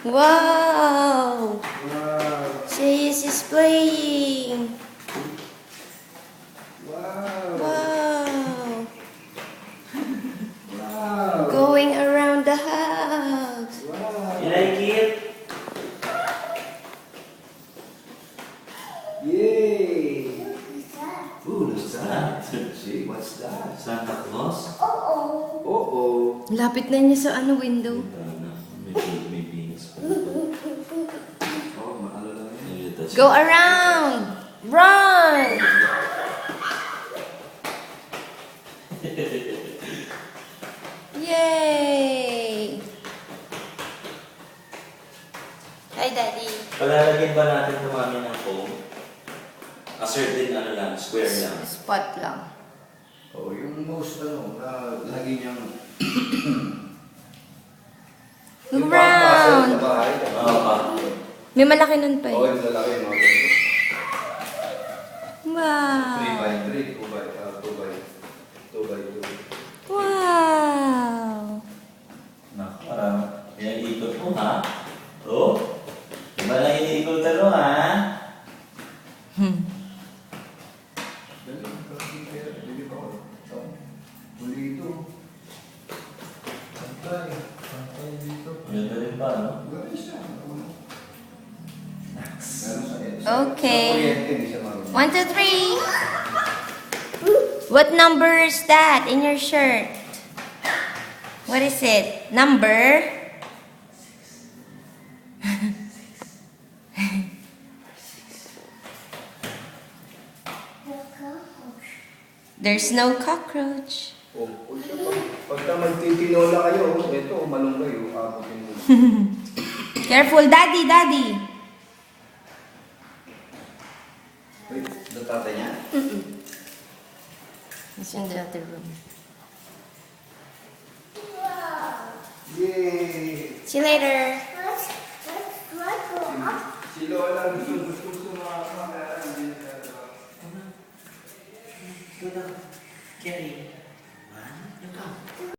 Wow! Wow. Chase is playing. Wow. Wow! Wow. Going around the house. Wow. You like it? Yay. Ooh, What's that? See, what's that? Santa Claus? Uh-oh. Lapit na niya sa window. May penis pa. Oh, maalo lang yun. Go around! Run! Yay! Hi, Daddy. Palalagyan ba natin ito mami ng foam? A certain lang, square lang. Spot lang. Oh, yung most na lagi niyang Look yung pang-puzzle around! sa bahay. Oo pa. May malaki nun pa Oh, eh. yung lalaki, mga ganito. 3 Wow! by 3, 2 by 2 by 2. Wow! Naku, parang yan ikot mo ha? Oh? Iba lang inikot talo ha? Hmm. Muli ito. Pantay. Pantay dito. Ganda rin pa, no? Galing siya. Okay. Sa kuryente, hindi siya marunong. 1, 2, 3. What number is that in your shirt? What is it? Number? There's no cockroach. Oh, pagka magtitinola kayo, ito, umalong kayo, abutin mo. Careful, Daddy, Daddy. Wait, natata niya? It's in the other room. Yay! See you later.